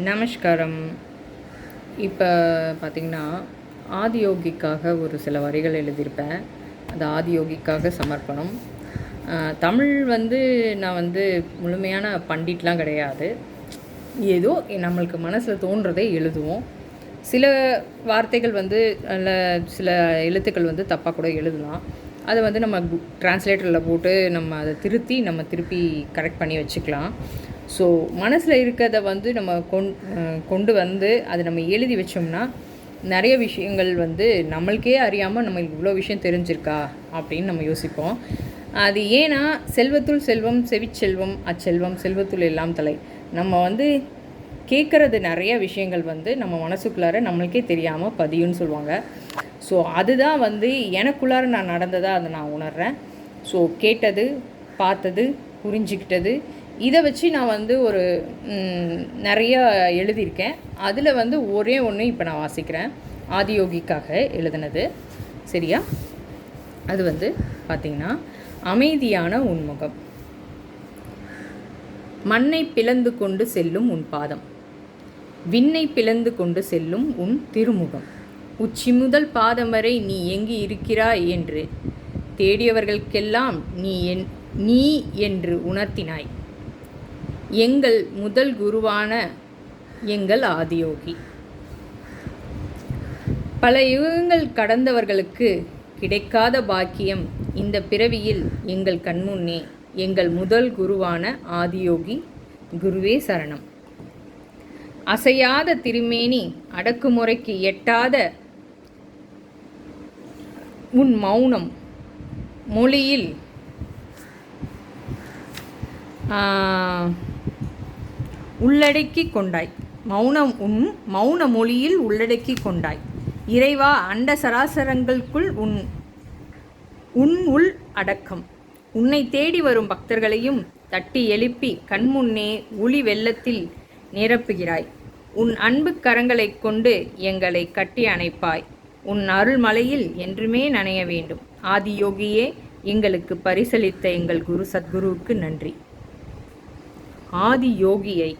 நமஸ்காரம். இப்போ பார்த்திங்கன்னா, ஆதியோகிக்காக ஒரு சில வரிகள் எழுதியிருப்பேன். அது ஆதியோகிக்காக சமர்ப்பணம். தமிழ் நான் முழுமையான பண்டிட்லாம் கிடையாது. ஏதோ நம்மளுக்கு மனசில் தோன்றதை எழுதுவோம். சில வார்த்தைகள் இல்லை சில எழுத்துக்கள் தப்பாக கூட எழுதலாம். அதை நம்ம டிரான்ஸ்லேட்டரில் போட்டு நம்ம அதை திருப்பி கரெக்ட் பண்ணி வச்சுக்கலாம். ஸோ மனசில் இருக்கிறத நம்ம கொண்டு அதை நம்ம எழுதி வச்சோம்னா நிறைய விஷயங்கள் நம்மளுக்கே அறியாமல் நம்மளுக்கு இவ்வளோ விஷயம் தெரிஞ்சிருக்கா அப்படின்னு நம்ம யோசிப்போம். அது ஏன்னா செல்வத்துள் செல்வம் செவிச்செல்வம் அச்செல்வம் செல்வத்துள் எல்லாம் தலை. நம்ம கேட்குறது நிறைய விஷயங்கள் நம்ம மனசுக்குள்ளார நம்மளுக்கே தெரியாமல் பதியும்னு சொல்லுவாங்க. ஸோ அதுதான் எனக்குள்ளார நான் நடந்ததாக அதை நான் உணர்கிறேன். ஸோ கேட்டது, பார்த்தது, புரிஞ்சுக்கிட்டது, இதை வச்சு நான் ஒரு நிறைய எழுதியிருக்கேன். அதில் ஒரே ஒன்று இப்போ நான் வாசிக்கிறேன். ஆதியோகிக்காக எழுதினது. சரியா? அது பார்த்திங்கன்னா, அமைதியான உன்முகம். மண்ணை பிளந்து கொண்டு செல்லும் உன் பாதம், விண்ணை பிளந்து கொண்டு செல்லும் உன் திருமுகம், உச்சி முதல் பாதம் வரை நீ எங்கு இருக்கிறாய் என்று தேடியவர்களுக்கெல்லாம் நீ என்று உணர்த்தினாய். எங்கள் முதல் குருவான எங்கள் ஆதியோகி. பல யுகங்கள் கடந்தவர்களுக்கு கிடைக்காத பாக்கியம் இந்த பிறவியில் எங்கள் கண்முன்னே எங்கள் முதல் குருவான ஆதியோகி குருவே சரணம். அசையாத திருமேனி, அடக்குமுறைக்கு எட்டாத உன் மௌனம் மொழியில் உள்ளடக்கி கொண்டாய். மௌன மொழியில் உள்ளடக்கி கொண்டாய். இறைவா, அண்ட சராசரங்களுக்குள் உன் உள் அடக்கம். உன்னை தேடி வரும் பக்தர்களையும் தட்டி எழுப்பி கண்முன்னே ஒளி வெள்ளத்தில் நிரப்புகிறாய். உன் அன்பு கரங்களை கொண்டு எங்களை கட்டி அணைப்பாய். உன் அருள்மலையில் என்றுமே நனைய வேண்டும். ஆதியோகியே, எங்களுக்கு பரிசளித்த எங்கள் குரு சத்குருவுக்கு நன்றி. ஆதியோகியை